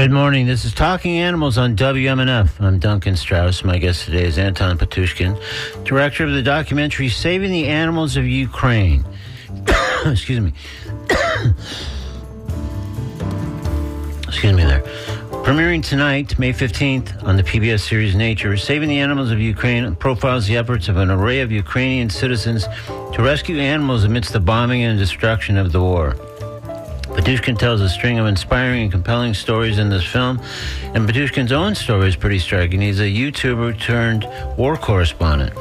Good morning. This is Talking Animals on WMNF. I'm Duncan Strauss. My guest today is Anton Patushkin, director of the documentary Saving the Animals of Ukraine. Excuse me. Excuse me there. Premiering tonight, May 15th, on the PBS series Nature, Saving the Animals of Ukraine profiles the efforts of an array of Ukrainian citizens to rescue animals amidst the bombing and destruction of the war. Patushkin tells a string of inspiring and compelling stories in this film, and Patushkin's own story is pretty striking. He's a YouTuber turned war correspondent.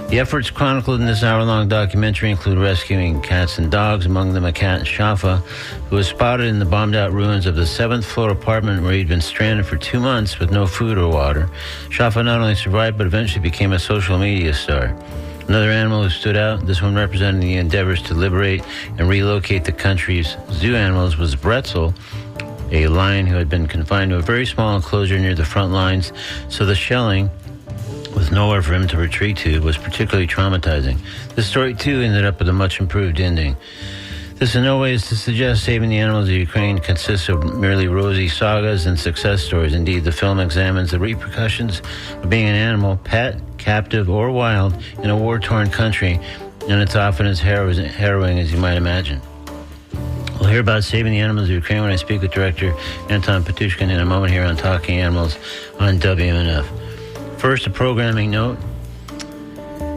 The efforts chronicled in this hour-long documentary include rescuing cats and dogs, among them a cat, Shafa, who was spotted in the bombed-out ruins of the 7th-floor apartment where he'd been stranded for 2 months with no food or water. Shafa not only survived, but eventually became a social media star. Another animal who stood out, this one representing the endeavors to liberate and relocate the country's zoo animals, was Bretzel, a lion who had been confined to a very small enclosure near the front lines, so the shelling, with nowhere for him to retreat to, was particularly traumatizing. This story, too, ended up with a much improved ending. This in no way is to suggest Saving the Animals of Ukraine consists of merely rosy sagas and success stories. Indeed, the film examines the repercussions of being an animal, pet, captive, or wild in a war-torn country, and it's often as harrowing as you might imagine. We'll hear about Saving the Animals of Ukraine when I speak with director Anton Patushkin in a moment here on Talking Animals on WMNF. First, a programming note.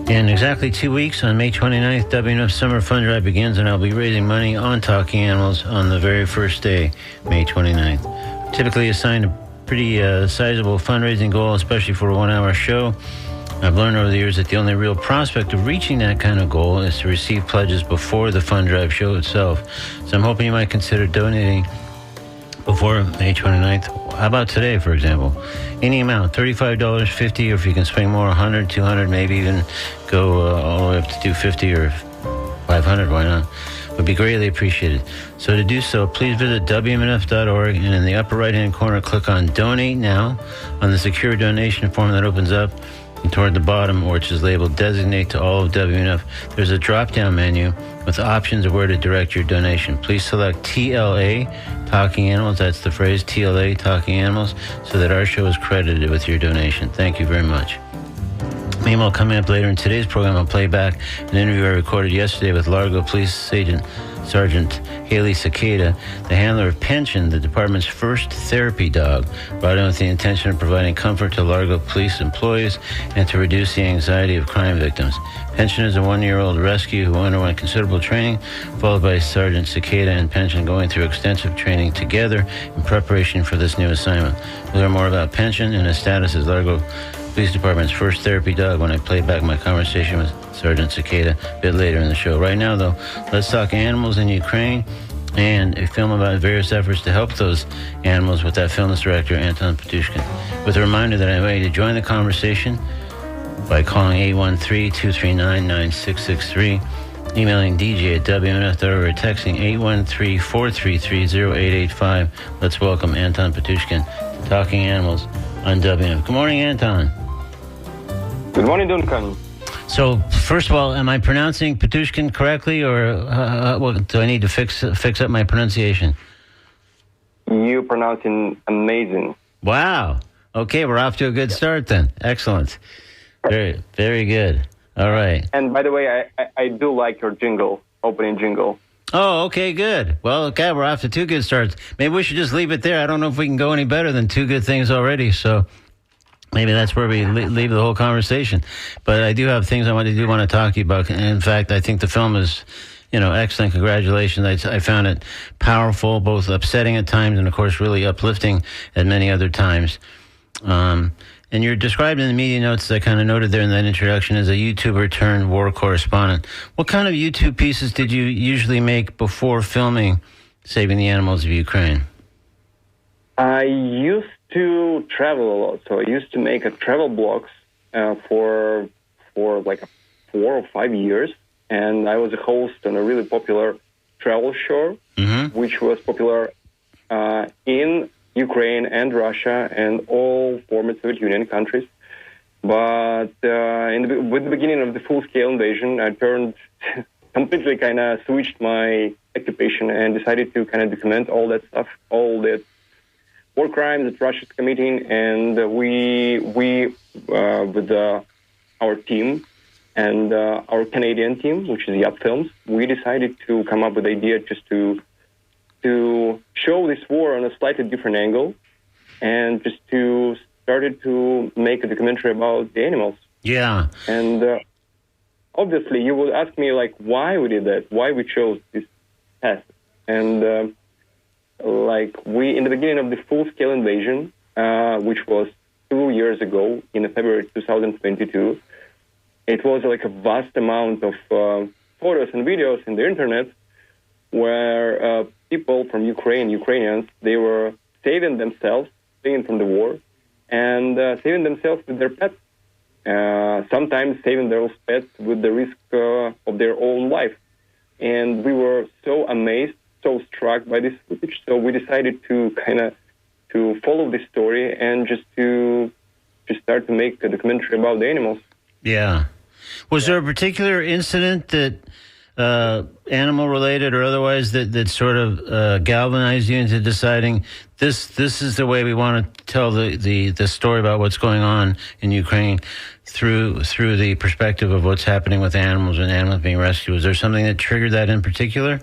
In exactly 2 weeks, on May 29th, WMNF Summer Fund Drive begins, and I'll be raising money on Talking Animals on the very first day, May 29th. Typically assigned a pretty sizable fundraising goal, especially for a 1-hour show. I've learned over the years that the only real prospect of reaching that kind of goal is to receive pledges before the fund drive show itself. So I'm hoping you might consider donating before May 29th. How about today, for example? Any amount, $35, $50, or if you can swing more, $100, $200, maybe even go all the way up to $250 or $500, why not? Would be greatly appreciated. So to do so, please visit WMNF.org, and in the upper right-hand corner, click on Donate Now on the secure donation form that opens up, and toward the bottom, which is labeled Designate to All of WMNF, there's a drop-down menu with options of where to direct your donation. Please select TLA, Talking Animals, that's the phrase, TLA, Talking Animals, so that our show is credited with your donation. Thank you very much. Meanwhile, coming up later in today's program, I'll play back an interview I recorded yesterday with Largo Police Sergeant Haley Cicada, the handler of Pension, the department's first therapy dog, brought in with the intention of providing comfort to Largo Police employees and to reduce the anxiety of crime victims. Pension is a 1-year-old rescue who underwent considerable training, followed by Sergeant Cicada and Pension going through extensive training together in preparation for this new assignment. We'll learn more about Pension and his status as Largo Police Department's first therapy dog when I play back my conversation with Sergeant Cicada a bit later in the show. Right now, though, let's talk animals in Ukraine and a film about various efforts to help those animals with that film's director, Anton Patushkin. With a reminder that I invite you to join the conversation by calling 813-239-9663, emailing DJ at WMNF.org, or texting 813-433-0885. Let's welcome Anton Patushkin to Talking Animals on WMNF. Good morning, Anton. Good morning, Duncan. So, first of all, am I pronouncing Patushkin correctly, or do I need to fix up my pronunciation? You pronouncing amazing. Wow. Okay, we're off to a good start then. Excellent. Very, very good. All right. And by the way, I do like your jingle, opening jingle. Oh, okay, good. Well, okay, we're off to 2 good starts. Maybe we should just leave it there. I don't know if we can go any better than 2 good things already, so maybe that's where we leave the whole conversation. But I do have things I want to talk to you about. And in fact, I think the film is, excellent. Congratulations. I found it powerful, both upsetting at times and, of course, really uplifting at many other times. And you're described in the media notes, I kind of noted there in that introduction, as a YouTuber turned war correspondent. What kind of YouTube pieces did you usually make before filming Saving the Animals of Ukraine? I used to travel a lot, so I used to make a travel blogs for like 4 or 5 years, and I was a host on a really popular travel show, which was popular in Ukraine and Russia and all former Soviet Union countries. But with the beginning of the full-scale invasion, I completely kind of switched my occupation and decided to kind of document all that stuff, all that war crimes that Russia is committing, and we with our team and our Canadian team, which is Yap Films, we decided to come up with the idea just to show this war on a slightly different angle, and just to started to make a documentary about the animals. Yeah. And obviously, you would ask me, like, why we did that, why we chose this path. And we, in the beginning of the full-scale invasion, which was 2 years ago, in February 2022, it was like a vast amount of photos and videos in the internet where people from Ukrainians, they were saving themselves, fleeing from the war, and saving themselves with their pets. Sometimes saving those pets with the risk of their own life. And we were so amazed, so struck by this footage. So we decided to to follow this story and just start to make a documentary about the animals. Yeah. Was there a particular incident that animal related or otherwise that sort of galvanized you into deciding this is the way we want to tell the story about what's going on in Ukraine through the perspective of what's happening with animals and animals being rescued? Was there something that triggered that in particular?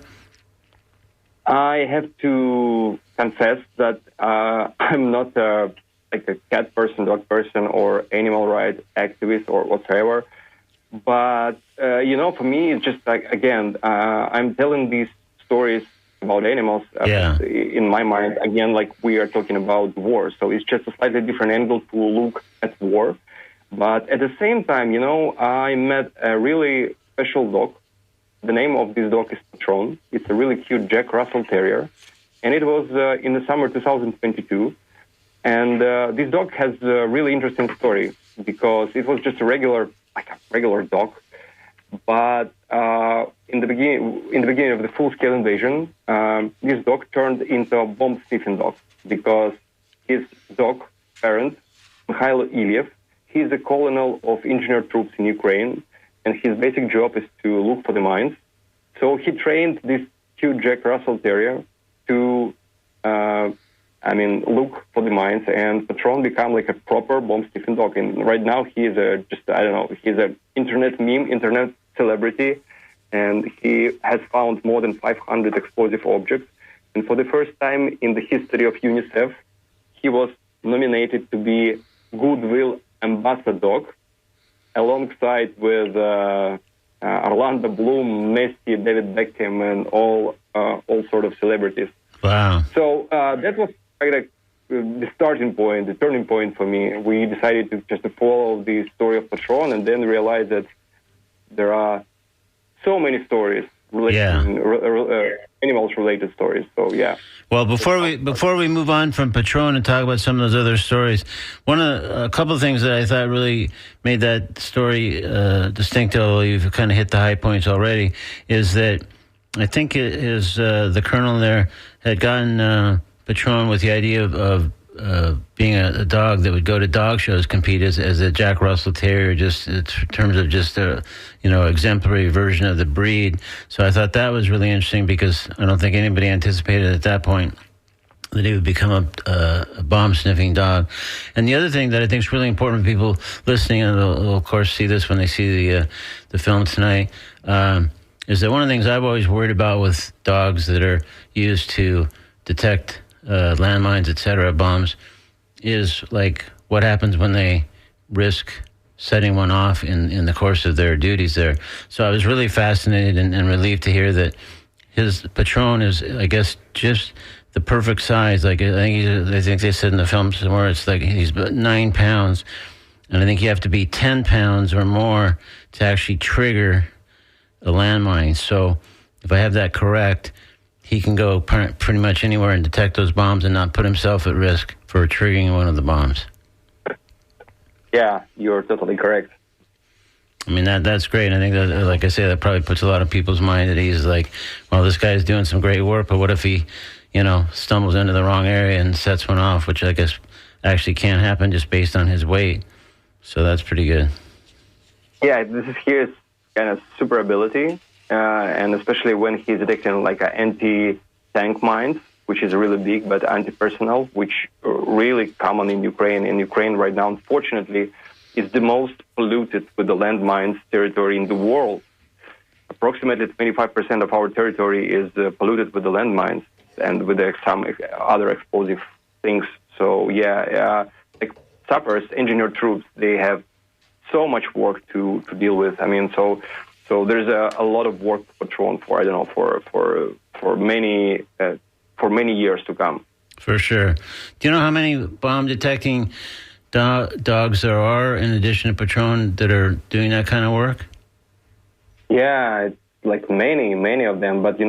I have to confess that I'm not a cat person, dog person, or animal rights activist or whatsoever. But, for me, it's just I'm telling these stories about animals. In my mind, again, like we are talking about war. So it's just a slightly different angle to look at war. But at the same time, I met a really special dog. The name of this dog is Patron. It's a really cute Jack Russell Terrier. And it was in the summer 2022. And this dog has a really interesting story because it was just a regular dog. But in the beginning of the full-scale invasion, this dog turned into a bomb-sniffing dog because his dog parent, Mikhailo Ilyev, he's a colonel of engineer troops in Ukraine, and his basic job is to look for the mines. So he trained this cute Jack Russell Terrier to look for the mines, and Patron became like a proper bomb-sniffing dog. And right now he is he's an internet meme, internet celebrity, and he has found more than 500 explosive objects. And for the first time in the history of UNICEF, he was nominated to be Goodwill Ambassador dog, alongside with Orlando Bloom, Messi, David Beckham, and all sort of celebrities. Wow! So that was the starting point, the turning point for me. We decided to just follow the story of Patron, and then realize that there are so many stories animals-related stories. So yeah. Well, before we move on from Patron and talk about some of those other stories, a couple of things that I thought really made that story distinctive, although you've kind of hit the high points already, is that I think it is the colonel there had gotten Patron with the idea of being a dog that would go to dog shows, compete as a Jack Russell Terrier, just in terms of just a exemplary version of the breed. So I thought that was really interesting because I don't think anybody anticipated at that point that he would become a bomb-sniffing dog. And the other thing that I think is really important for people listening, and they'll of course see this when they see the film tonight, is that one of the things I've always worried about with dogs that are used to detect landmines, etc., bombs, is like what happens when they risk setting one off in the course of their duties there. So I was really fascinated and relieved to hear that his Patron is, I guess, just the perfect size. Like I think they said in the film somewhere, it's like he's about 9 pounds, and I think you have to be 10 pounds or more to actually trigger a landmine. So if I have that correct, he can go pretty much anywhere and detect those bombs and not put himself at risk for triggering one of the bombs. Yeah, you're totally correct. I mean, that's great. I think that, like I say, that probably puts a lot of people's mind at ease. Like, well, this guy's doing some great work, but what if he, stumbles into the wrong area and sets one off, which I guess actually can't happen just based on his weight. So that's pretty good. Yeah, this is his kind of super ability. And especially when he's detecting like anti-tank mines. which is really big, but anti-personnel, which are really common in Ukraine. In Ukraine right now, unfortunately, is the most polluted with the landmines territory in the world. Approximately 25% of our territory is polluted with the landmines and with some other explosive things. So like sappers, engineer troops, they have so much work to deal with. I mean, so there's a lot of work to patrol for. I don't know for many years to come. For sure. Do you know how many bomb detecting dogs there are in addition to Patron that are doing that kind of work? Yeah, it's like many of them. But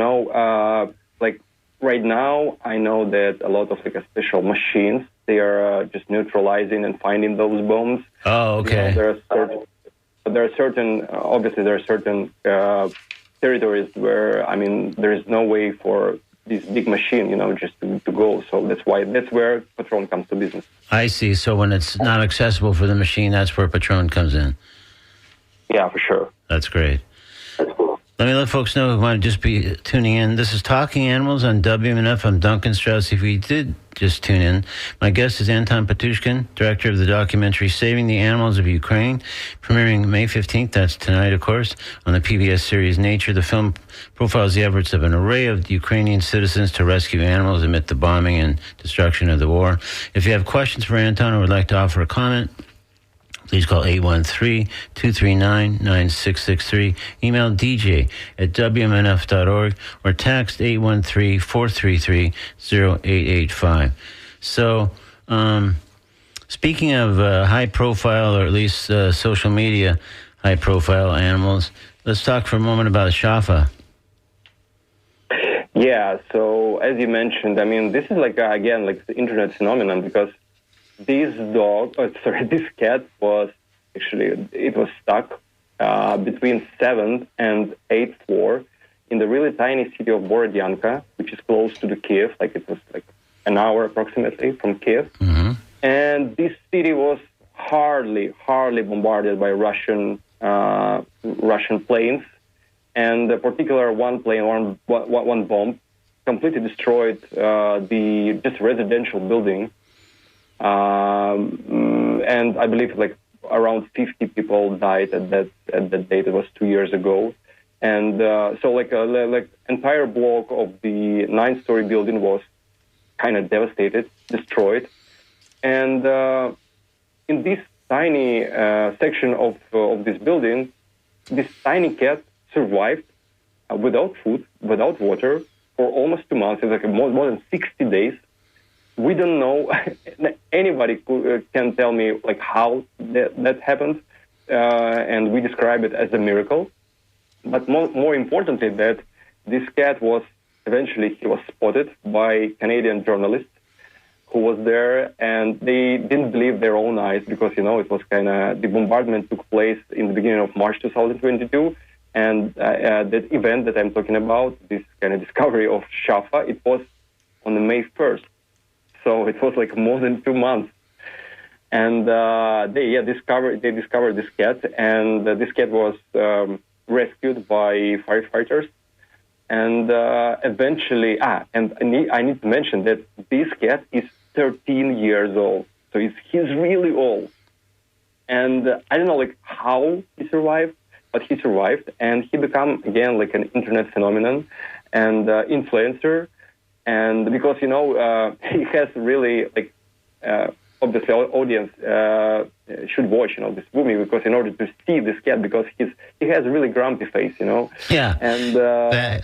like right now, I know that a lot of like special machines, they are just neutralizing and finding those bombs. Oh, okay. There are certain territories where, I mean, there is no way for this big machine, just to go. So that's where Patron comes to business. I see. So when it's not accessible for the machine, that's where Patron comes in. Yeah, for sure. That's great. That's cool. Let me let folks know who might just be tuning in. This is Talking Animals on WMNF. I'm Duncan Strauss. If we did just tune in, my guest is Anton Patushkin, director of the documentary Saving the Animals of Ukraine, premiering May 15th. That's tonight, of course, on the PBS series Nature. The film profiles the efforts of an array of Ukrainian citizens to rescue animals amid the bombing and destruction of the war. If you have questions for Anton or would like to offer a comment, please call 813-239-9663. Email dj@wmnf.org or text 813-433-0885. So, speaking of high-profile, or at least social media high-profile animals, let's talk for a moment about Shafa. Yeah, so as you mentioned, I mean, this is like, again, like the internet phenomenon, because this cat was stuck between 7th and 8th floor in the really tiny city of Borodyanka, which is close to the Kiev, like it was like an hour approximately from Kiev. Mm-hmm. And this city was hardly bombarded by Russian planes, and a particular one plane, one bomb, completely destroyed the just residential building. And I believe like around 50 people died at that date. It was 2 years ago, and so like entire block of the 9-story building was kind of devastated, destroyed, and in this tiny section of this building, this tiny cat survived without food, without water for almost 2 months. It's like more than 60 days. We don't know. Anybody can tell me like how that happened, and we describe it as a miracle. But more importantly, that this cat was spotted by Canadian journalists who was there, and they didn't believe their own eyes because it was the bombardment took place in the beginning of March 2022, and that event that I'm talking about, this kind of discovery of Shafa, it was on the May 1st. So it was like more than 2 months, and they discovered this cat, and this cat was rescued by firefighters, and eventually, and I need to mention that this cat is 13 years old, so he's really old, and I don't know like how he survived, but he survived, and he became again like an internet phenomenon and influencer. And because, he has really, like, obviously audience should watch, this movie, because in order to see this cat, because he has a really grumpy face, Yeah. And I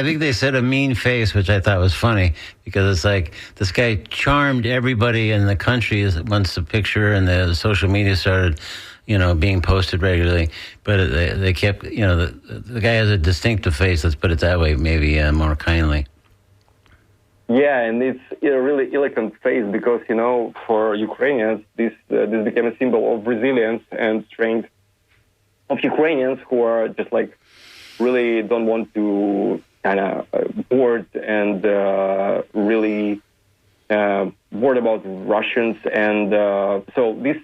think they said a mean face, which I thought was funny, because it's like this guy charmed everybody in the country once the picture and the social media started, being posted regularly. But they kept, the guy has a distinctive face, let's put it that way, maybe more kindly. Yeah, and it's a really elegant face because, for Ukrainians, this became a symbol of resilience and strength of Ukrainians who are just like really don't want to kind of bored and really bored about Russians. And so this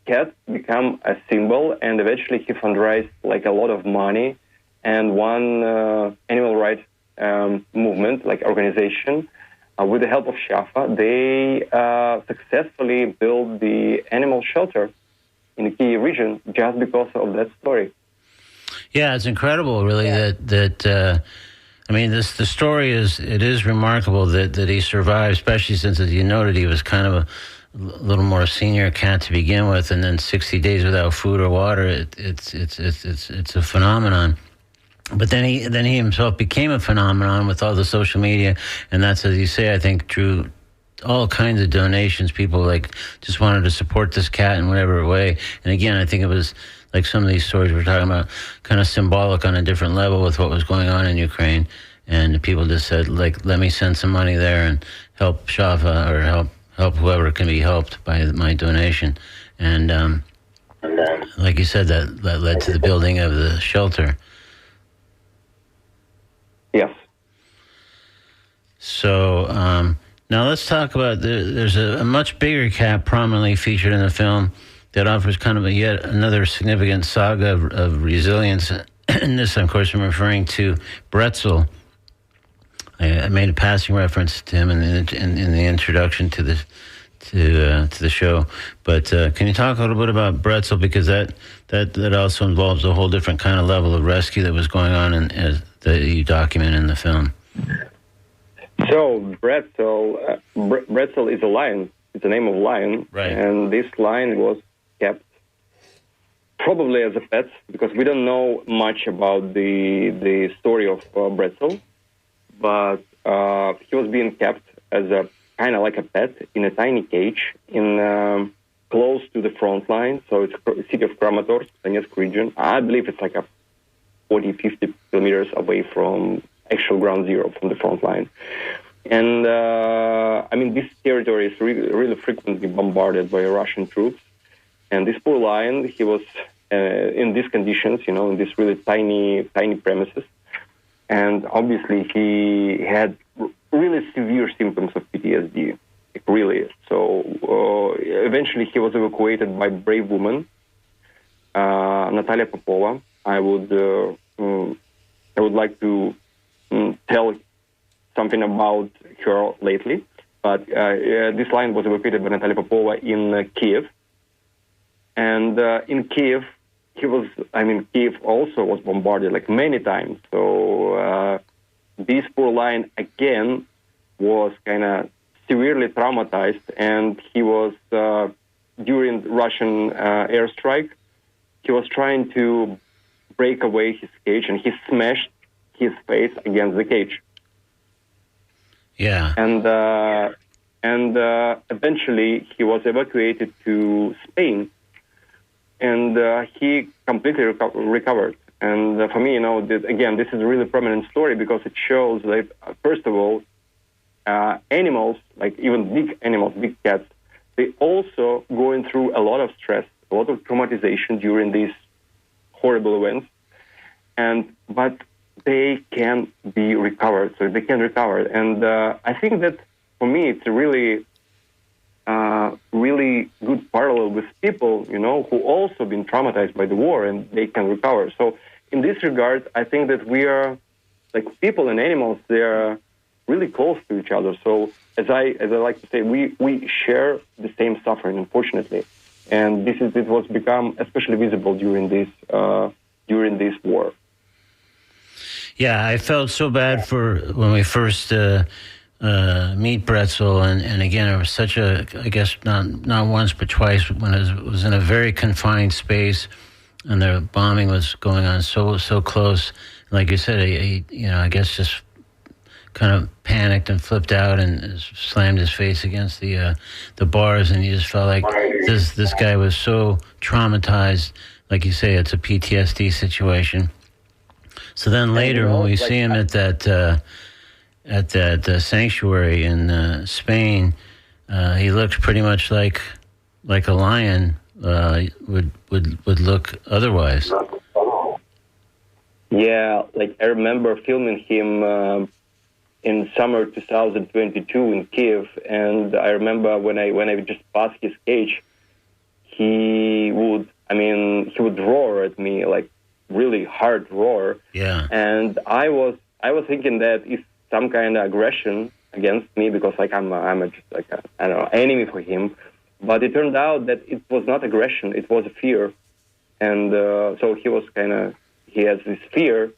cat became a symbol, and eventually he fundraised like a lot of money, and one animal rights movement, like organization, with the help of Shafa, they successfully built the animal shelter in the Kyiv region just because of that story. Yeah, it's incredible, really, that I mean, the story is remarkable that he survived, especially since, as you noted, he was kind of a little more senior cat to begin with, and then 60 days without food or water. It's a phenomenon. But then he himself became a phenomenon with all the social media, and that's, as you say, I think, drew all kinds of donations. People like just wanted to support this cat in whatever way. And again, I think it was like some of these stories we're talking about, kind of symbolic on a different level with what was going on in Ukraine. And people just said, like, let me send some money there and help Shafa or help whoever can be helped by my donation. And like you said, that led to the building of the shelter. Yes. So now let's talk about, there's a much bigger cat prominently featured in the film that offers kind of yet another significant saga of resilience. And this, of course, I'm referring to Bretzel. I made a passing reference to him in the introduction to the show. But can you talk a little bit about Bretzel, because that also involves a whole different kind of level of rescue that was going on that you document in the film. So Bretzel is a lion. It's a name of lion, right? And this lion was kept probably as a pet, because we don't know much about the story of Bretzel, but he was being kept as a kind of like a pet in a tiny cage in close to the front line. So it's the city of Kramatorsk, Donetsk region. I believe it's like a 40, 50 kilometers away from actual ground zero, from the front line. And I mean, this territory is really frequently bombarded by Russian troops. And this poor lion, he was in these conditions, in these really tiny premises. And obviously, he had really severe symptoms of PTSD, really. So eventually, he was evacuated by a brave woman, Natalia Popova. I would like to tell something about her lately, but this lion was evacuated by Natalia Popova in Kyiv. And in Kyiv, Kyiv also was bombarded like many times. So this poor lion again was kind of severely traumatized, and he was during Russian airstrike, he was trying to break away his cage, and he smashed his face against the cage. Yeah. And eventually he was evacuated to Spain, and he completely recovered. And for me, again, this is a really prominent story, because it shows that, first of all, animals, like even big animals, big cats, they also going through a lot of stress, a lot of traumatization during these horrible events, but they can be recovered, so they can recover. And I think that, for me, it's a really good parallel with people, who also been traumatized by the war, and they can recover. So in this regard, I think that we are, like, people and animals, they are really close to each other. So as I like to say, we share the same suffering, unfortunately. And it was become especially visible during this war. Yeah, I felt so bad for when we first meet Bretzel, and again, it was such a, I guess not once but twice, when it was in a very confined space, and the bombing was going on so close. Like you said, I guess just kind of panicked and flipped out and slammed his face against the bars, and you just felt like this guy was so traumatized. Like you say, it's a PTSD situation. So then later, when we see him at that sanctuary in Spain, he looks pretty much like a lion would look otherwise. Yeah, like I remember filming him in summer 2022 in Kyiv, and I remember when I just passed his cage, he would roar at me, like really hard roar. Yeah. And I was thinking that it's some kind of aggression, against me because like I'm just like a, I don't know, enemy for him. But it turned out that it was not aggression; it was a fear, and so he has this fear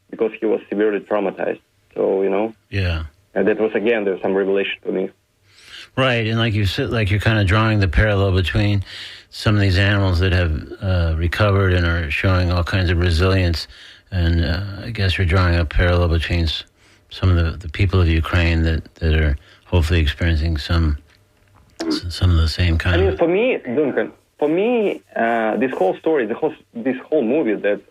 because he was severely traumatized. So Yeah. and that was again there's some revelation for me. Right, and like you said, like you're kind of drawing the parallel between some of these animals that have recovered and are showing all kinds of resilience, and I guess you're drawing a parallel between some of the people of Ukraine that are hopefully experiencing some of the same kind of. For me, Duncan, this whole story, this whole movie that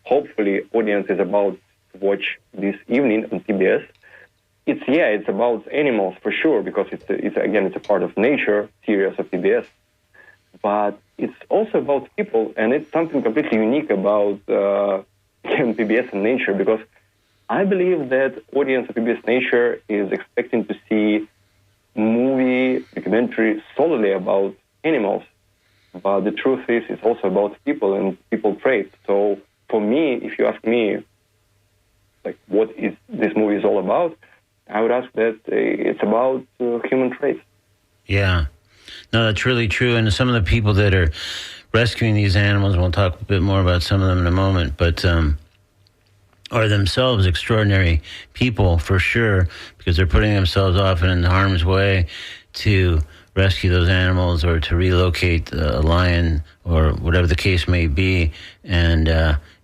hopefully audience is about to watch this evening on PBS. It's about animals for sure because it's a part of nature series of PBS, but it's also about people, and it's something completely unique about PBS and nature because I believe that audience of PBS Nature is expecting to see movie documentary solely about animals, but the truth is it's also about people and people traits. So for me, if you ask me, like what is this movie is all about, I would ask that it's about human traits. Yeah. No, that's really true. And some of the people that are rescuing these animals, we'll talk a bit more about some of them in a moment, but are themselves extraordinary people for sure, because they're putting themselves often in harm's way to rescue those animals or to relocate a lion or whatever the case may be. And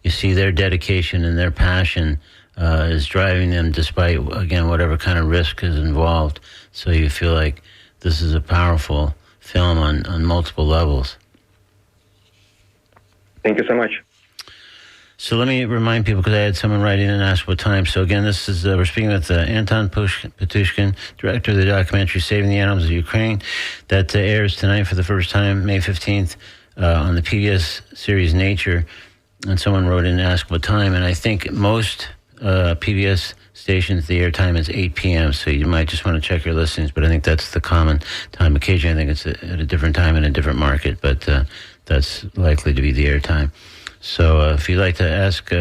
you see their dedication and their passion is driving them despite, again, whatever kind of risk is involved. So you feel like this is a powerful film on multiple levels. Thank you so much. So let me remind people, because I had someone write in and ask what time. So again, this is we're speaking with Anton Patushkin, director of the documentary Saving the Animals of Ukraine, that airs tonight for the first time, May 15th, on the PBS series Nature. And someone wrote in and asked what time, and I think most PBS stations, the airtime is 8 p.m., so you might just want to check your listings, but I think that's the common time. Occasionally, I think it's at a different time in a different market, but that's likely to be the airtime. So if you'd like to ask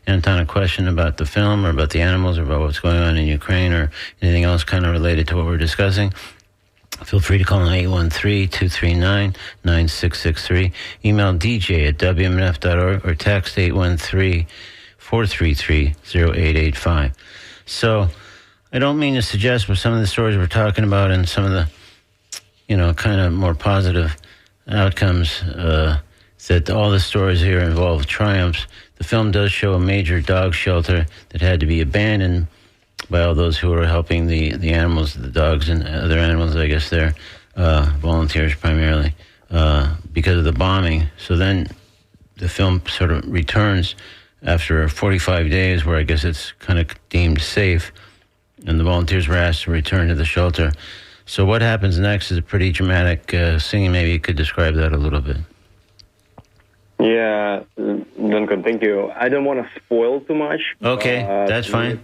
Anton a question about the film or about the animals or about what's going on in Ukraine or anything else kind of related to what we're discussing, feel free to call him 813-239-9663. Email dj@wmnf.org or text 813-433-0885. So I don't mean to suggest with some of the stories we're talking about and some of the, kind of more positive outcomes that all the stories here involve triumphs. The film does show a major dog shelter that had to be abandoned by all those who were helping the animals, the dogs and other animals, I guess they're volunteers primarily, because of the bombing. So then the film sort of returns after 45 days where I guess it's kind of deemed safe, and the volunteers were asked to return to the shelter. So what happens next is a pretty dramatic scene. Maybe you could describe that a little bit. Yeah, Duncan, thank you. I don't want to spoil too much. Okay, that's fine.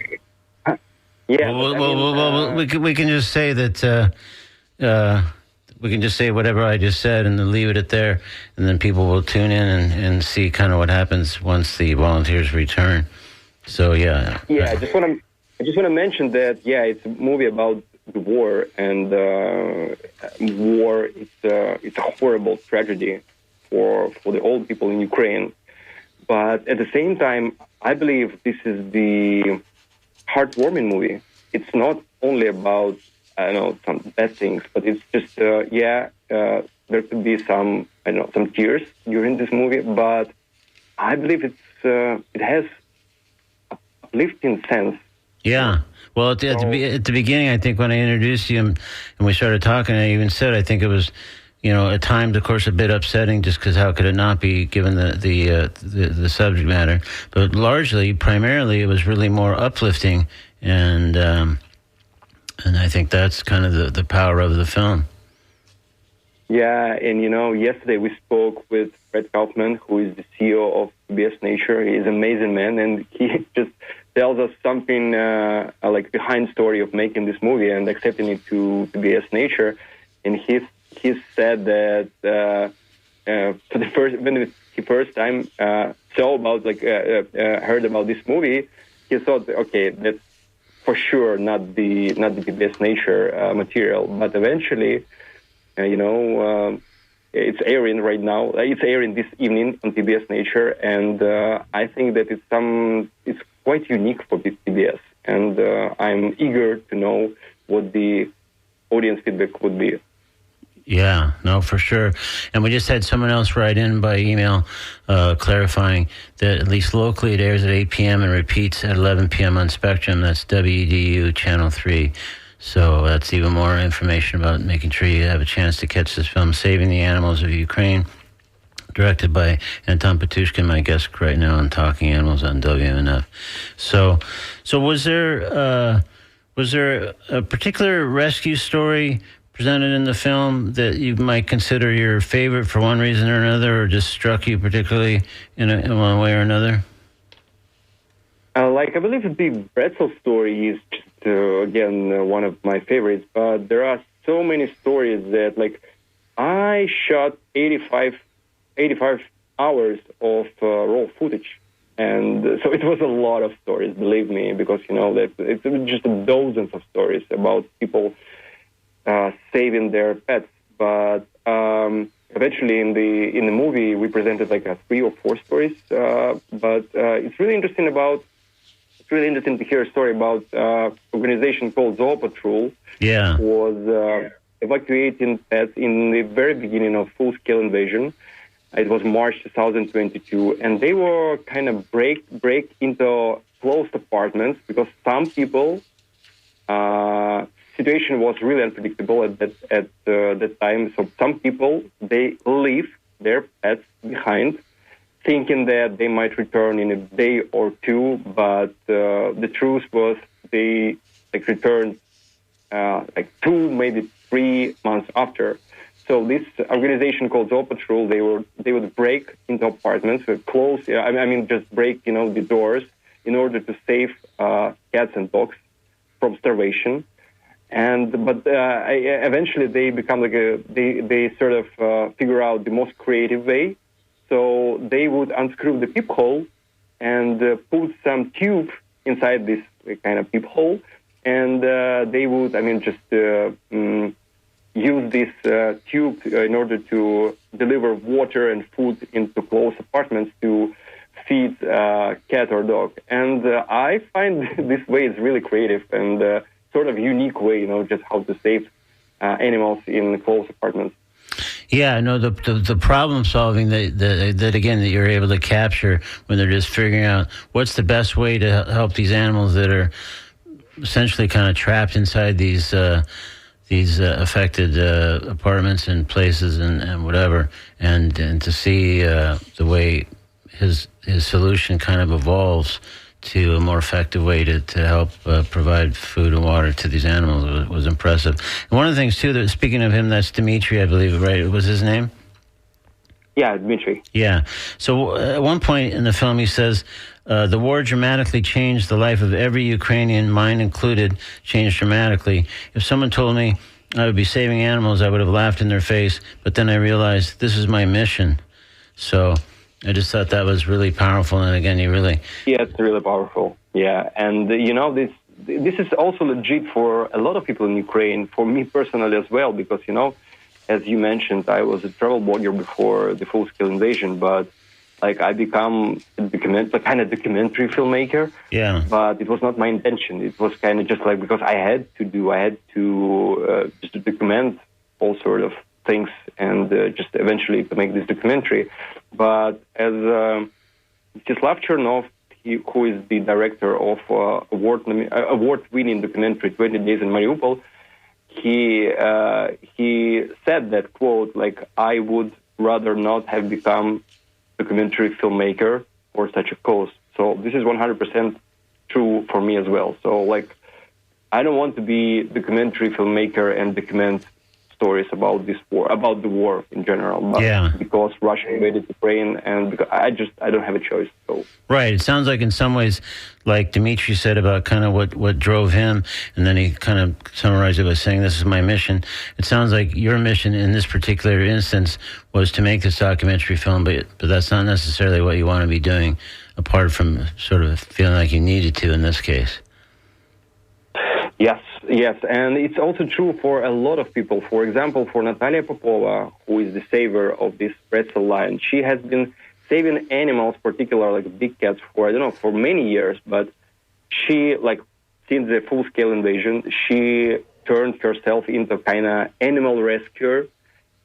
Yeah. Well, we can just say that we can just say whatever I just said and then leave it at there, and then people will tune in and see kind of what happens once the volunteers return. So yeah. Yeah, I just want to mention that it's a movie about the war, and war it's a horrible tragedy for the old people in Ukraine. But at the same time, I believe this is the heartwarming movie. It's not only about, some bad things, but it's just, there could be some tears during this movie, but I believe it has a uplifting sense. Yeah. Well, at the beginning, I think when I introduced you and we started talking, I even said I think it was, at times, of course, a bit upsetting, just because how could it not be, given the subject matter? But primarily, it was really more uplifting, and I think that's kind of the power of the film. Yeah, and yesterday we spoke with Fred Kaufman, who is the CEO of PBS Nature. He's an amazing man, and he just tells us something like behind story of making this movie and accepting it to PBS Nature, and he said that for the first time saw about heard about this movie, he thought, okay, that's for sure not the PBS Nature material, but eventually, it's airing right now. It's airing this evening on PBS Nature, and I think that it's quite unique for PBS, and I'm eager to know what the audience feedback would be. Yeah, no, for sure. And we just had someone else write in by email clarifying that at least locally it airs at 8 p.m. and repeats at 11 p.m. on Spectrum. That's WEDU Channel 3. So that's even more information about making sure you have a chance to catch this film, Saving the Animals of Ukraine, directed by Anton Patushkin, my guest right now on Talking Animals on WMNF. So was there a particular rescue story presented in the film that you might consider your favorite for one reason or another, or just struck you particularly in one way or another? I believe the Bretzel story is just, again, one of my favorites, but there are so many stories that, I shot 85 hours of raw footage. And so it was a lot of stories, believe me, because, that it's just dozens of stories about people saving their pets. But eventually in the movie, we presented 3 or 4 stories. But it's really interesting to hear a story about an organization called Zoo Patrol. Yeah. Was evacuating pets in the very beginning of full-scale invasion. It was March 2022, and they were kind of break into closed apartments because some people, situation was really unpredictable at that time. So some people, they leave their pets behind, thinking that they might return in a day or two, but the truth was they returned 2, maybe 3 months after. So this organization called Zoo Patrol, they would break into apartments, close, just break the doors in order to save cats and dogs from starvation. But eventually they become they sort of figure out the most creative way. So they would unscrew the peephole and put some tube inside this kind of peephole, and they would, use this tube in order to deliver water and food into closed apartments to feed cat or dog. And I find this way is really creative and sort of unique way, just how to save animals in closed apartments. Yeah, no, the problem solving that again that you're able to capture when they're just figuring out what's the best way to help these animals that are essentially kind of trapped inside these affected apartments and places and whatever, and to see the way his solution kind of evolves to a more effective way to help provide food and water to these animals was impressive. And one of the things too, that speaking of him, that's Dmitry, I believe, right? Was his name? Yeah, Dmitry. Yeah. So at one point in the film, he says, the war dramatically changed the life of every Ukrainian, mine included, changed dramatically. If someone told me I would be saving animals, I would have laughed in their face. But then I realized this is my mission. So I just thought that was really powerful. And again, Yeah, it's really powerful. Yeah. And, this is also legit for a lot of people in Ukraine, for me personally as well, because, as you mentioned, I was a travel blogger before the full-scale invasion, but I become a kind of documentary filmmaker. Yeah. But it was not my intention. It was kind of just because I had to just to document all sort of things and just eventually to make this documentary. But as Mstislav Chernov, who is the director of award-winning documentary 20 Days in Mariupol, he said that, quote, I would rather not have become documentary filmmaker for such a cause. So this is 100% true for me as well. So I don't want to be documentary filmmaker and document stories about this war, about the war in general. But because Russia invaded Ukraine, and because I don't have a choice. So right. It sounds like in some ways, like Dmitry said about kind of what drove him, and then he kind of summarized it by saying, "This is my mission." It sounds like your mission in this particular instance was to make this documentary film, but that's not necessarily what you want to be doing, apart from sort of feeling like you needed to in this case. Yes, yes, and it's also true for a lot of people. For example, for Natalia Popova, who is the saver of this pretzel line, she has been saving animals, particularly like big cats, for I don't know, for many years. But she, like, since the full-scale invasion, she turned herself into kind of animal rescuer,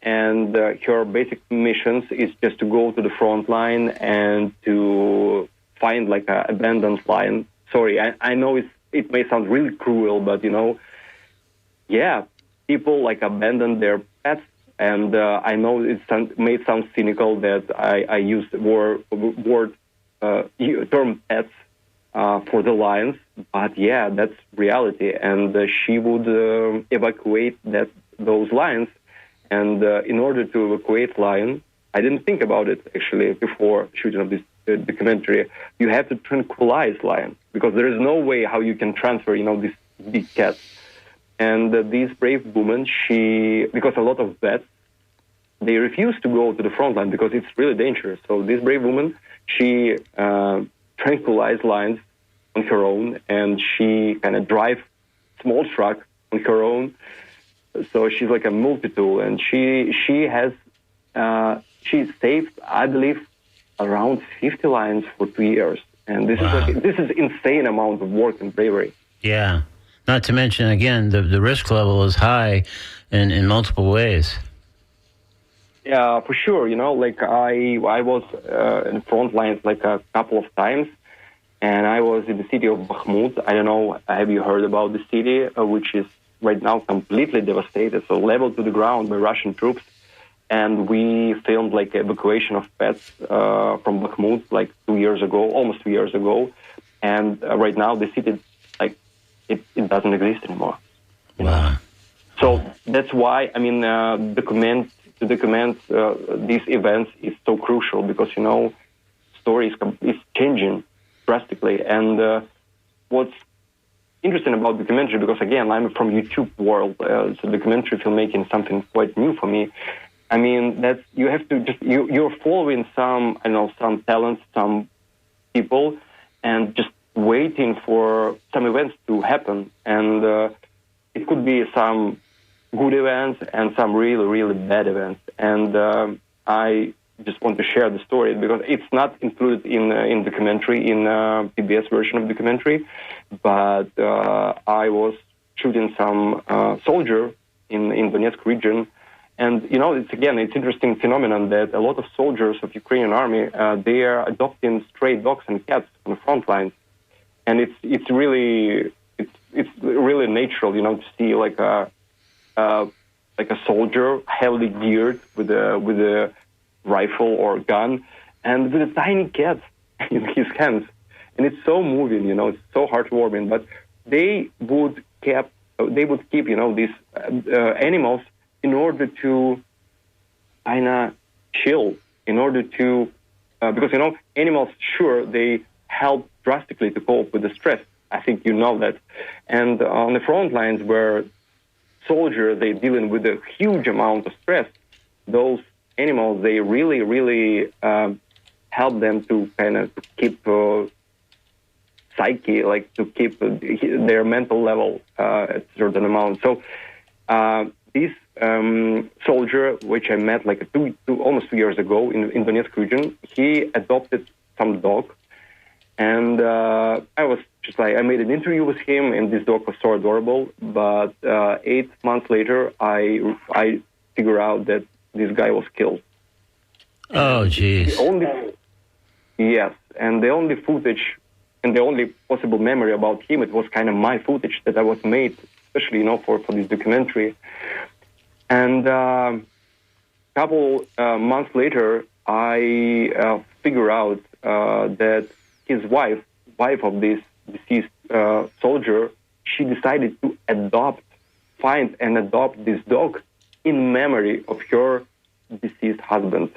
and her basic missions is just to go to the front line and to find like an abandoned lion. Sorry, I know it may sound really cruel, but yeah, people like abandon their pets, and I know it may sound cynical that I use the word term pets for the lions, but yeah, that's reality. And she would evacuate those lions, and in order to evacuate lion, I didn't think about it actually before shooting of this documentary. You have to tranquilize lion because there is no way how you can transfer, this big cat. And this brave woman, because a lot of vets, they refuse to go to the front line because it's really dangerous. So this brave woman, she tranquilized lions on her own, and she kind of drive small truck on her own. So she's like a multi-tool, and she saved, I believe, around 50 lions for 2 years. And this is insane amount of work and bravery. Yeah. Not to mention, again, the risk level is high in multiple ways. Yeah, for sure. Like I was in the front lines like a couple of times, and I was in the city of Bakhmut. I don't know, have you heard about the city, which is right now completely devastated, so leveled to the ground by Russian troops. And we filmed like evacuation of pets from Bakhmut like almost 2 years ago. And right now the city, like, it doesn't exist anymore. Wow. So that's why, to document these events is so crucial because, story is changing drastically. And what's interesting about documentary, because again, I'm from YouTube world, so documentary filmmaking is something quite new for me. That you have to you're following some talents, some people, and just waiting for some events to happen. And it could be some good events and some really, really bad events. And I just want to share the story because it's not included in documentary, in PBS version of documentary. But I was shooting some soldier in Donetsk region. And, it's interesting phenomenon that a lot of soldiers of Ukrainian army, they are adopting stray dogs and cats on the front lines. And it's really natural, to see like a soldier heavily geared with a rifle or gun and with a tiny cat in his hands. And it's so moving, it's so heartwarming. But they would keep, these animals in order to kind of chill, in order to, because, animals, sure, they help drastically to cope with the stress. I think you know that. And on the front lines where soldiers, they're dealing with a huge amount of stress, those animals, they really, really help them to kind of keep psyche, like to keep their mental level at a certain amount. So this soldier, which I met like almost 2 years ago in Donetsk region, he adopted some dog. And I was just like, I made an interview with him, and this dog was so adorable. But 8 months later, I figured out that this guy was killed. Oh, jeez. Yes, and the only footage and the only possible memory about him, it was kind of my footage that I was made, especially, for this documentary. And couple months later, I figured out that his wife of this deceased soldier, she decided to find and adopt this dog in memory of her deceased husband.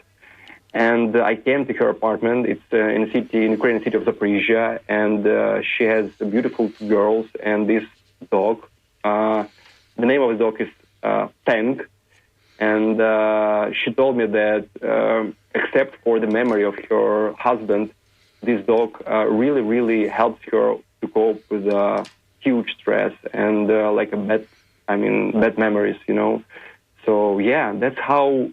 And I came to her apartment. It's in the Ukrainian city of Zaporizhia, and she has beautiful girls and this dog. The name of the dog is Tank. And she told me that except for the memory of her husband, this dog really, really helps her to cope with huge stress and like a bad memories, So yeah, that's how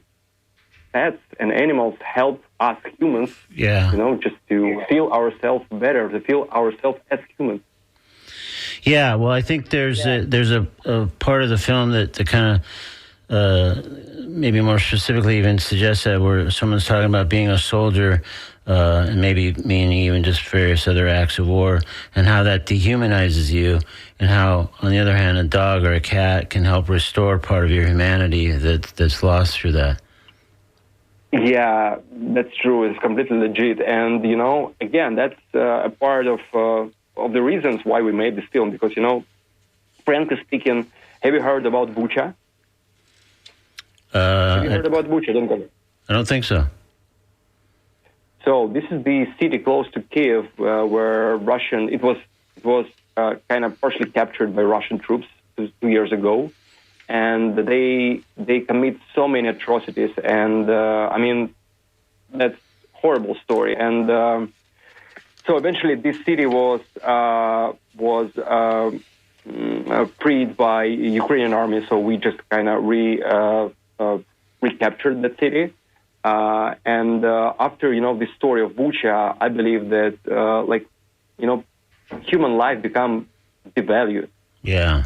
pets and animals help us humans, just to feel ourselves better, to feel ourselves as humans. Yeah, well, I think there's a part of the film that kind of maybe more specifically even suggests that where someone's talking about being a soldier and maybe meaning even just various other acts of war and how that dehumanizes you and how, on the other hand, a dog or a cat can help restore part of your humanity that's lost through that. Yeah, that's true. It's completely legit. And, again, that's a part of the reasons why we made this film. Because, frankly speaking, have you heard about Bucha? Have you heard about Bucha, Duncan? I don't think so. So this is the city close to Kiev where it was kind of partially captured by Russian troops 2 years ago. And they commit so many atrocities, and that's a horrible story. And so eventually, this city was freed by Ukrainian army. So we just kind of recaptured that city. And after the story of Bucha, I believe that human life become devalued. Yeah.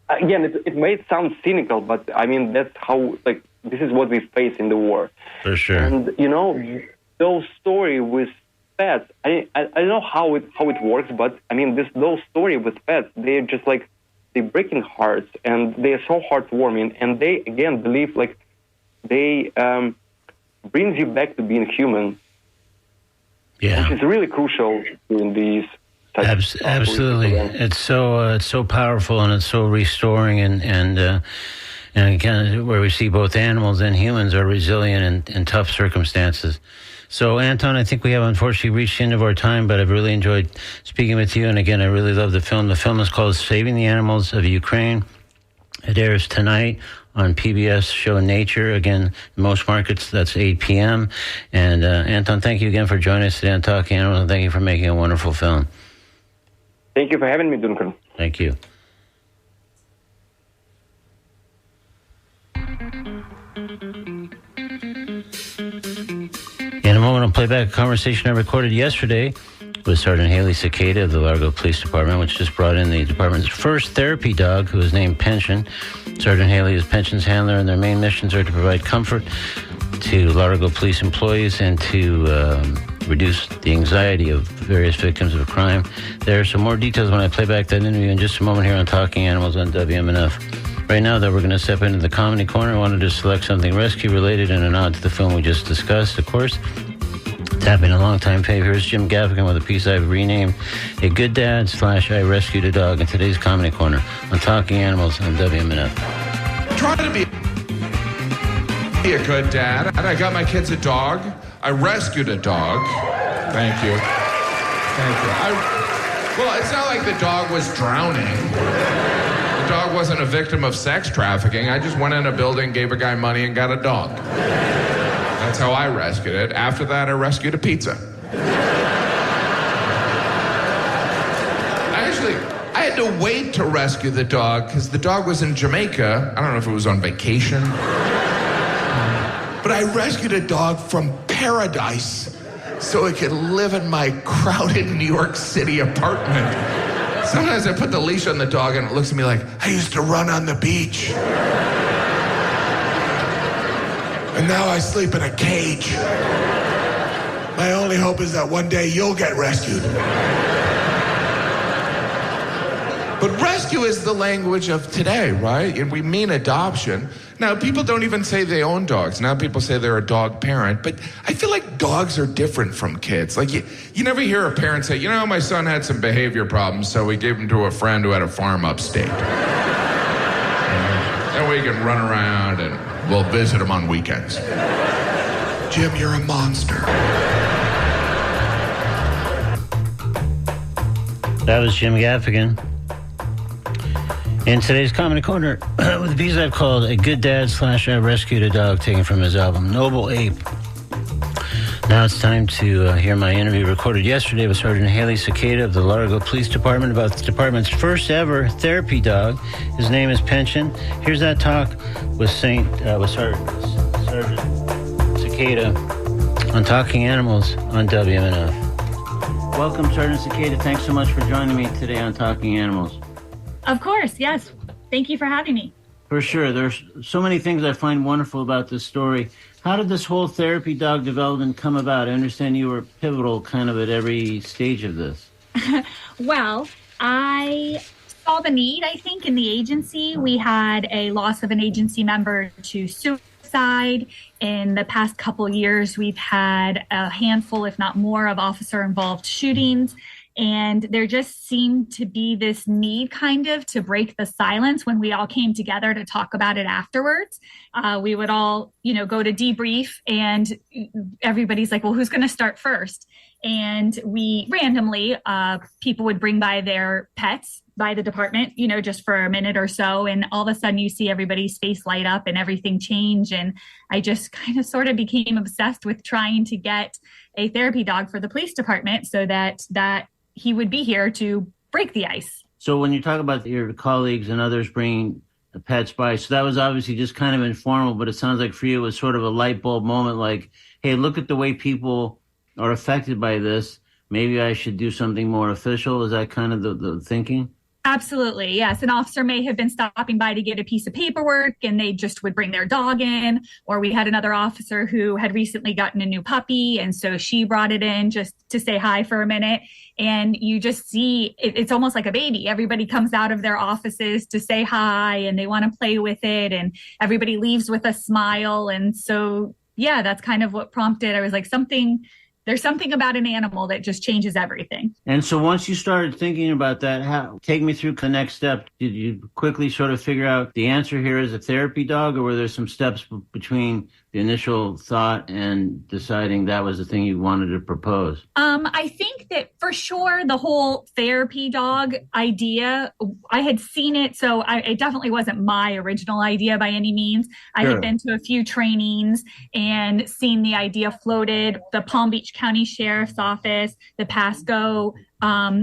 Again, it may sound cynical, but that's how this is what we face in the war. For sure. And those story with pets, I don't know how it works, but those story with pets, they're just they're breaking hearts, and they're so heartwarming, and they again believe they brings you back to being human. Yeah, which is really crucial in these. Absolutely, it's so powerful, and it's so restoring, and again, where we see both animals and humans are resilient in tough circumstances. So, Anton, I think we have unfortunately reached the end of our time, but I've really enjoyed speaking with you. And again, I really love the film. The film is called Saving the Animals of Ukraine. It airs tonight on PBS show Nature. Again, in most markets, that's 8 p.m. And Anton, thank you again for joining us today on Talking Animals, and thank you for making a wonderful film. Thank you for having me, Duncan. Thank you. In a moment, I'll play back a conversation I recorded yesterday with Sergeant Haley Cicada of the Largo Police Department, which just brought in the department's first therapy dog, who is named Pension. Sergeant Haley is Pension's handler, and their main missions are to provide comfort to Largo Police employees and to reduce the anxiety of various victims of crime. There are some more details when I play back that interview in just a moment here on Talking Animals on WMNF. Right now, though, we're going to step into the comedy corner. I wanted to select something rescue-related and a nod to the film we just discussed, of course. Tapping a long-time fave, here's Jim Gaffigan with a piece I've renamed A Good Dad / I Rescued a Dog in today's Comedy Corner on Talking Animals on WMNF. Try to be a good dad, and I got my kids a dog. I rescued a dog. Thank you. Thank you. Well, it's not like the dog was drowning. The dog wasn't a victim of sex trafficking. I just went in a building, gave a guy money, and got a dog. That's how I rescued it. After that, I rescued a pizza. I had to wait to rescue the dog because the dog was in Jamaica. I don't know if it was on vacation. But I rescued a dog from paradise so it could live in my crowded New York City apartment. Sometimes I put the leash on the dog and it looks at me like, I used to run on the beach. And now I sleep in a cage. My only hope is that one day you'll get rescued. But rescue is the language of today, right? And we mean adoption. Now, people don't even say they own dogs. Now people say they're a dog parent. But I feel like dogs are different from kids. Like, you never hear a parent say, my son had some behavior problems, so we gave him to a friend who had a farm upstate. And we can run around and we'll visit him on weekends. Jim, you're a monster. That was Jim Gaffigan. In today's Comedy Corner, with a piece I've called A Good Dad / I Rescued a Dog, taken from his album Noble Ape. Now it's time to hear my interview recorded yesterday with Sergeant Haley Cicada of the Largo Police Department about the department's first ever therapy dog. His name is Pension. Here's that talk with Sergeant Cicada on Talking Animals on WMNF. Welcome, Sergeant Cicada. Thanks so much for joining me today on Talking Animals. Of course, yes. Thank you for having me. For sure. There's so many things I find wonderful about this story. How did this whole therapy dog development come about? I understand you were pivotal kind of at every stage of this. Well, I saw the need, I think, in the agency. We had a loss of an agency member to suicide. In the past couple years, we've had a handful, if not more, of officer-involved shootings. And there just seemed to be this need kind of to break the silence when we all came together to talk about it afterwards. We would all, go to debrief and everybody's like, well, who's going to start first? And we randomly, people would bring by their pets by the department, just for a minute or so. And all of a sudden you see everybody's face light up and everything change. And I just kind of sort of became obsessed with trying to get a therapy dog for the police department so that he would be here to break the ice. So when you talk about your colleagues and others bringing the pets by, so that was obviously just kind of informal, but it sounds like for you it was sort of a light bulb moment like, hey, look at the way people are affected by this. Maybe I should do something more official. Is that kind of the thinking? Absolutely, yes. An officer may have been stopping by to get a piece of paperwork and they just would bring their dog in. Or we had another officer who had recently gotten a new puppy. And so she brought it in just to say hi for a minute. And you just see it's almost like a baby. Everybody comes out of their offices to say hi and they want to play with it. And everybody leaves with a smile. And so, yeah, that's kind of what prompted. I was like, there's something about an animal that just changes everything. And so once you started thinking about that, take me through the next step. Did you quickly sort of figure out the answer here is a therapy dog, or were there some steps between the initial thought and deciding that was the thing you wanted to propose? I think that for sure the whole therapy dog idea, I had seen it. So it definitely wasn't my original idea by any means. I had been to a few trainings and seen the idea floated. The Palm Beach County Sheriff's Office, the Pasco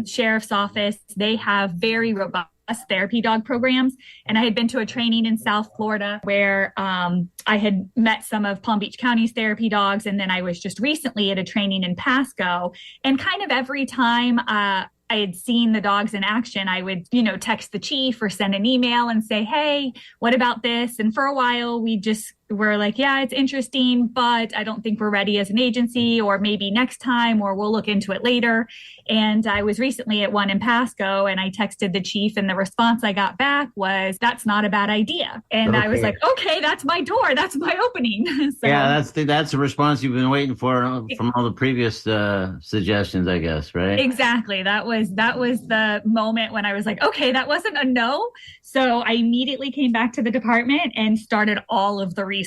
Sheriff's Office, they have very robust therapy dog programs. And I had been to a training in South Florida where I had met some of Palm Beach County's therapy dogs. And then I was just recently at a training in Pasco. And kind of every time I had seen the dogs in action, I would, text the chief or send an email and say, hey, what about this? And for a while, we just were like, yeah, it's interesting, but I don't think we're ready as an agency, or maybe next time, or we'll look into it later. And I was recently at one in Pasco and I texted the chief and the response I got back was, that's not a bad idea. And I was like, okay, that's my door. That's my opening. So, yeah, that's the response you've been waiting for from all the previous suggestions, I guess, right? Exactly. That was the moment when I was like, okay, that wasn't a no. So I immediately came back to the department and started all of the research.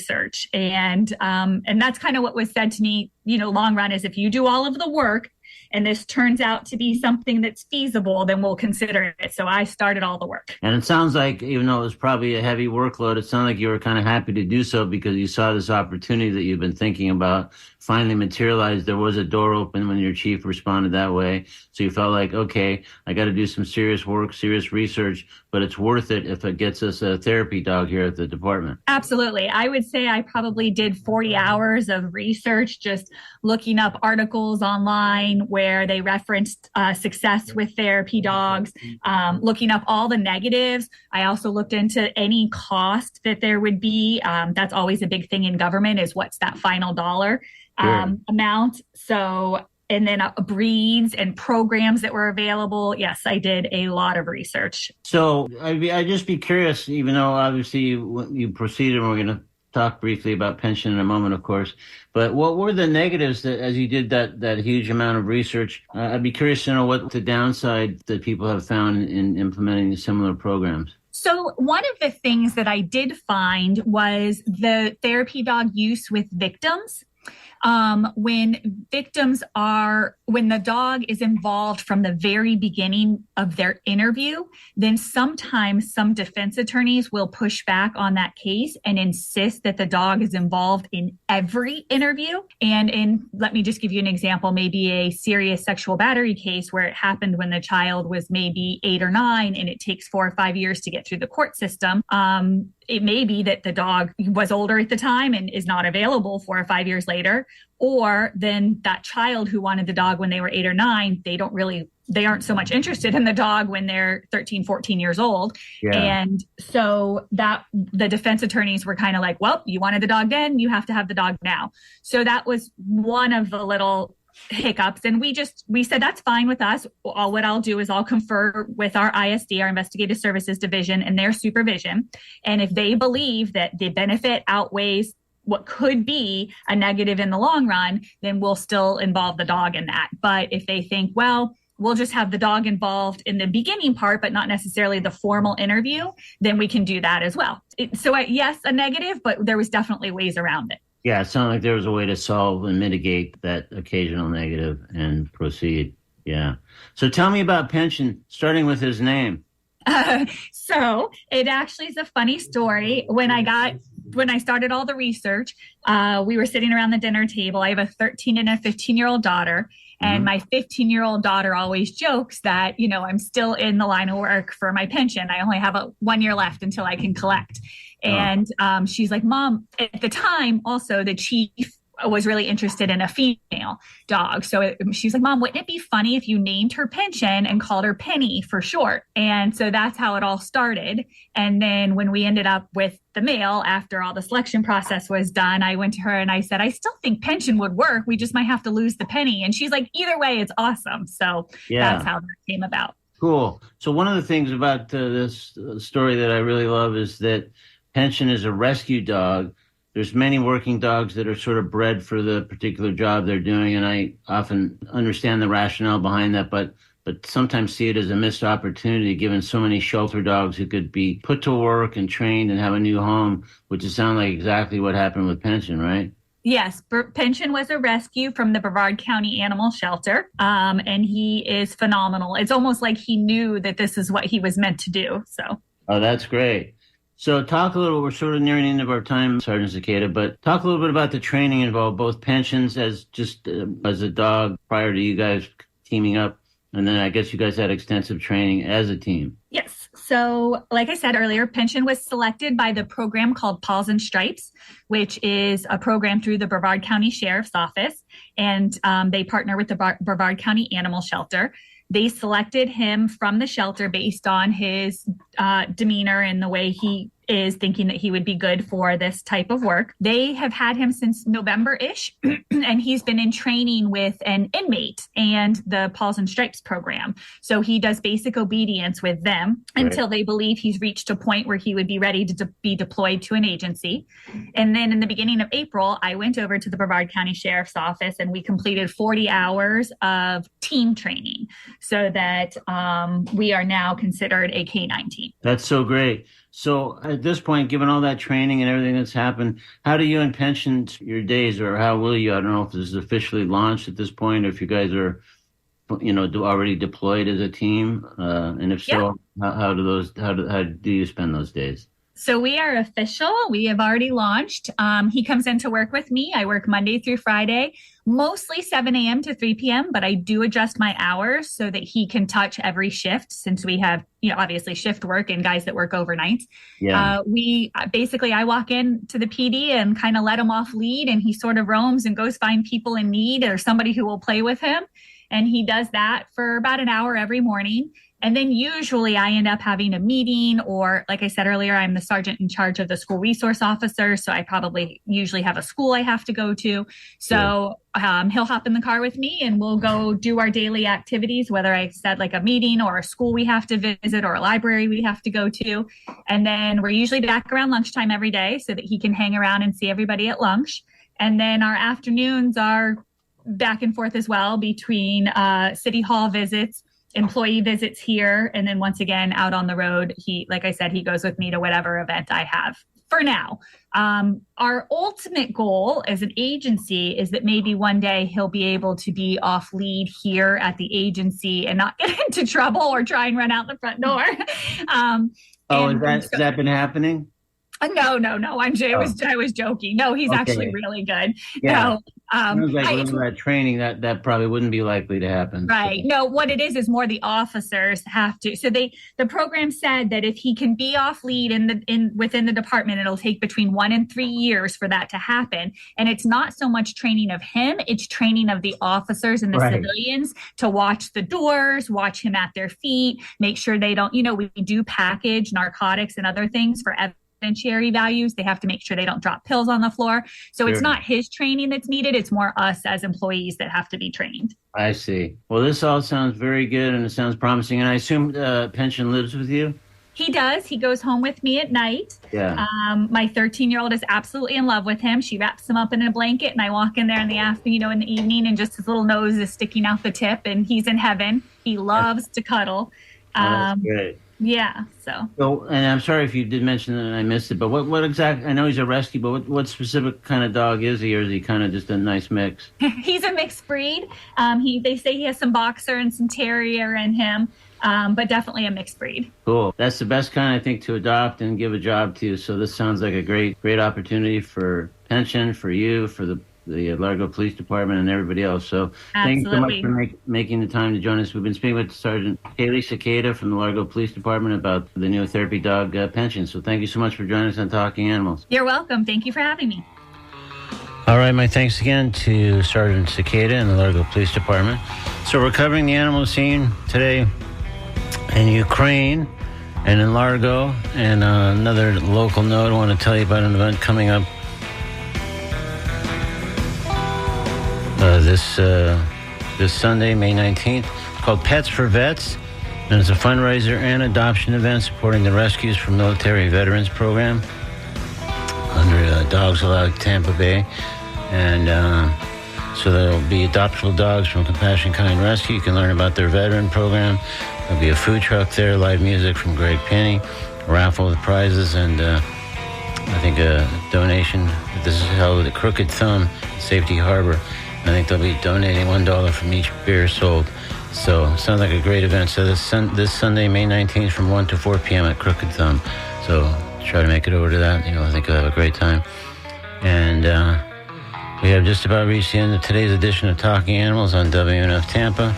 And that's kind of what was said to me, long run is if you do all of the work and this turns out to be something that's feasible, then we'll consider it. So I started all the work. And it sounds like, even though it was probably a heavy workload, it sounded like you were kind of happy to do so because you saw this opportunity that you've been thinking about finally materialized. There was a door open when your chief responded that way. So you felt like, okay, I got to do some serious work, serious research, but it's worth it if it gets us a therapy dog here at the department. Absolutely. I would say I probably did 40 hours of research, just looking up articles online where they referenced success with therapy dogs, looking up all the negatives. I also looked into any cost that there would be. That's always a big thing in government is what's that final dollar amount. So, and then breeds and programs that were available. Yes, I did a lot of research. So I'd just be curious, even though obviously you proceeded, and we're going to talk briefly about pension in a moment, of course, but what were the negatives that, as you did that huge amount of research? I'd be curious to know what the downside that people have found in implementing similar programs. So one of the things that I did find was the therapy dog use with victims. When the dog is involved from the very beginning of their interview, then sometimes some defense attorneys will push back on that case and insist that the dog is involved in every interview. And let me just give you an example, maybe a serious sexual battery case where it happened when the child was maybe 8 or 9 and it takes 4 or 5 years to get through the court system. It may be that the dog was older at the time and is not available 4 or 5 years later. Or then that child who wanted the dog when they were 8 or 9, they aren't so much interested in the dog when they're 13, 14 years old. Yeah. And so that the defense attorneys were kind of like, well, you wanted the dog then, you have to have the dog now. So that was one of the little hiccups. And we said, that's fine with us. What I'll do is I'll confer with our ISD, our Investigative Services Division, and their supervision. And if they believe that the benefit outweighs what could be a negative in the long run, then we'll still involve the dog in that. But if they think, well, we'll just have the dog involved in the beginning part, but not necessarily the formal interview, then we can do that as well. Yes, a negative, but there was definitely ways around it. Yeah, it sounded like there was a way to solve and mitigate that occasional negative and proceed. Yeah. So tell me about Pension, starting with his name. So it actually is a funny story. When I started all the research, we were sitting around the dinner table. I have a 13 and a 15-year-old daughter. And my 15-year-old daughter always jokes that, I'm still in the line of work for my pension. I only have 1 year left until I can collect. And she's like, Mom, at the time, also the chief was really interested in a female dog. So she's like, Mom, wouldn't it be funny if you named her Pension and called her Penny for short? And so that's how it all started. And then when we ended up with the male, after all the selection process was done, I went to her and I said, I still think Pension would work. We just might have to lose the penny. And she's like, either way, it's awesome. So that's how that came about. Cool. So one of the things about this story that I really love is that Pension is a rescue dog. There's many working dogs that are sort of bred for the particular job they're doing, and I often understand the rationale behind that, but sometimes see it as a missed opportunity given so many shelter dogs who could be put to work and trained and have a new home, which is sound like exactly what happened with Pension, right? Yes, Pension was a rescue from the Brevard County Animal Shelter, and he is phenomenal. It's almost like he knew that this is what he was meant to do. So. Oh, that's great. So talk a little, we're sort of nearing the end of our time, Sergeant Cicada, but talk a little bit about the training involved, both Pensions as a dog prior to you guys teaming up. And then I guess you guys had extensive training as a team. Yes. So like I said earlier, Pension was selected by the program called Paws and Stripes, which is a program through the Brevard County Sheriff's Office. And they partner with the Brevard County Animal Shelter. They selected him from the shelter based on his demeanor and the way he is, thinking that he would be good for this type of work. They have had him since November-ish, and he's been in training with an inmate and the Paws and Stripes program. So he does basic obedience with them until they believe he's reached a point where he would be ready to be deployed to an agency. And then in the beginning of April, I went over to the Brevard County Sheriff's Office and we completed 40 hours of team training so that we are now considered a K-9 team. That's so great. So at this point, given all that training and everything that's happened, how do you and Pension your days, or how will you? I don't know if this is officially launched at this point, or if you guys are, already deployed as a team, and if so, how do you spend those days? So we are official. We have already launched. He comes in to work with me. I work Monday through Friday, mostly 7 a.m. to 3 p.m., but I do adjust my hours so that he can touch every shift, since we have, obviously shift work and guys that work overnights. Yeah. I walk in to the PD and kind of let him off lead, and he sort of roams and goes find people in need or somebody who will play with him. And he does that for about an hour every morning. And then usually I end up having a meeting, or like I said earlier, I'm the sergeant in charge of the school resource officer. So I probably usually have a school I have to go to. So he'll hop in the car with me and we'll go do our daily activities, whether I said like a meeting or a school we have to visit or a library we have to go to. And then we're usually back around lunchtime every day so that he can hang around and see everybody at lunch. And then our afternoons are back and forth as well between city hall visits, employee visits here, and then once again out on the road. He, like I said, he goes with me to whatever event I have. for now. Our ultimate goal as an agency is that maybe one day he'll be able to be off lead here at the agency and not get into trouble or try and run out the front door. Has that been happening? No. I was joking. No, he's actually really good. Yeah. No, sounds like that training that probably wouldn't be likely to happen. Right. So. No, what it is more the officers have to. So the program said that if he can be off lead within the department, it'll take between 1 and 3 years for that to happen. And it's not so much training of him; it's training of the officers and the civilians to watch the doors, watch him at their feet, make sure they don't. We do package narcotics and other things for evidentiary values. They have to make sure they don't drop pills on the floor. So It's not his training that's needed. It's more us as employees that have to be trained. I see. Well, this all sounds very good and it sounds promising. And I assume Pension lives with you? He does. He goes home with me at night. Yeah. My 13-year-old is absolutely in love with him. She wraps him up in a blanket and I walk in there in the in the evening and just his little nose is sticking out the tip and he's in heaven. He loves to cuddle. That's great. Yeah. So, and I'm sorry if you did mention that and I missed it, but what exactly? I know he's a rescue, but what specific kind of dog is he, or is he kind of just a nice mix? He's a mixed breed. They say he has some boxer and some terrier in him, but definitely a mixed breed. Cool. That's the best kind, I think, to adopt and give a job to. So this sounds like a great opportunity for Pension, for you, for the Largo Police Department and everybody else. So thank you so much for making the time to join us. We've been speaking with Sergeant Haley Cicada from the Largo Police Department about the new therapy dog Pension. So thank you so much for joining us on Talking Animals. You're welcome. Thank you for having me. All right, my thanks again to Sergeant Cicada and the Largo Police Department. So we're covering the animal scene today in Ukraine and in Largo. And another local note, I want to tell you about an event coming up this Sunday, May 19th, called Pets for Vets, and it's a fundraiser and adoption event supporting the Rescues for Military Veterans program under Dogs Allowed Tampa Bay. And so there'll be adoptable dogs from Compassion Kind Rescue. You can learn about their veteran program. There'll be a food truck there, live music from Greg Penny, a raffle with prizes, and I think a donation. This is held at Crooked Thumb, Safety Harbor. I think they'll be donating $1 from each beer sold. So it sounds like a great event. So this Sunday, May 19th, from 1 to 4 p.m. at Crooked Thumb. So try to make it over to that. I think you'll have a great time. And we have just about reached the end of today's edition of Talking Animals on WNF Tampa.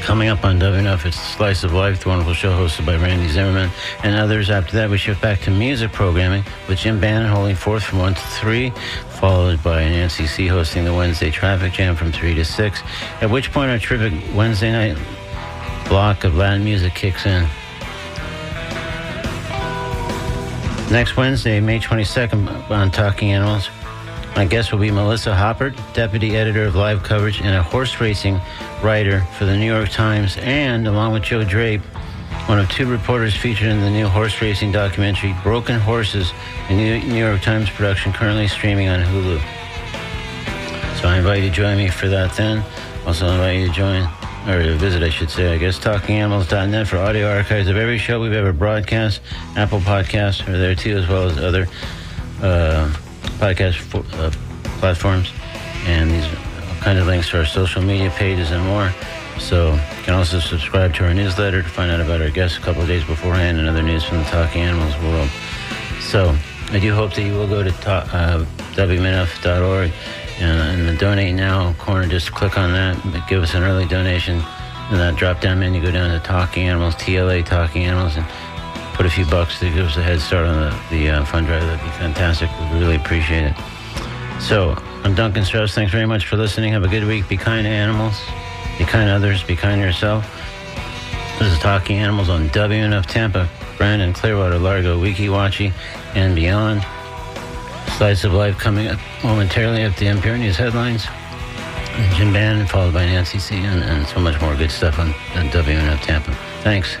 Coming up on WNF, it's Slice of Life, the wonderful show hosted by Randy Zimmerman and others. After that, we shift back to music programming with Jim Bannon holding forth from 1 to 3, followed by Nancy C. hosting the Wednesday Traffic Jam from 3 to 6, at which point our terrific Wednesday night block of Latin music kicks in. Next Wednesday, May 22nd, on Talking Animals, my guest will be Melissa Hoppert, Deputy Editor of Live Coverage and a horse racing writer for the New York Times, and, along with Joe Drape, one of 2 reporters featured in the new horse racing documentary, Broken Horses, a New York Times production currently streaming on Hulu. So I invite you to join me for that then. Also invite you to join, or to visit, I should say, TalkingAnimals.net for audio archives of every show we've ever broadcast. Apple Podcasts are there too, as well as other podcast platforms, and these all kinds of links to our social media pages and more. So you can also subscribe to our newsletter to find out about our guests a couple of days beforehand and other news from the Talking Animals world. So I do hope that you will go to WMNF.org and in the Donate Now corner, just click on that, give us an early donation. In that drop-down menu, go down to Talking Animals, TLA Talking Animals, and put a few bucks to give us a head start on the fund drive. That'd be fantastic. We'd really appreciate it. So I'm Duncan Strauss. Thanks very much for listening. Have a good week. Be kind to animals. Be kind to others. Be kind to yourself. This is Talking Animals on WNF Tampa, Brandon, Clearwater, Largo, Weeki Wachee, and beyond. Slice of Life coming up momentarily after the NPR News headlines. And Jim Bannon, followed by Nancy C. and so much more good stuff on WNF Tampa. Thanks.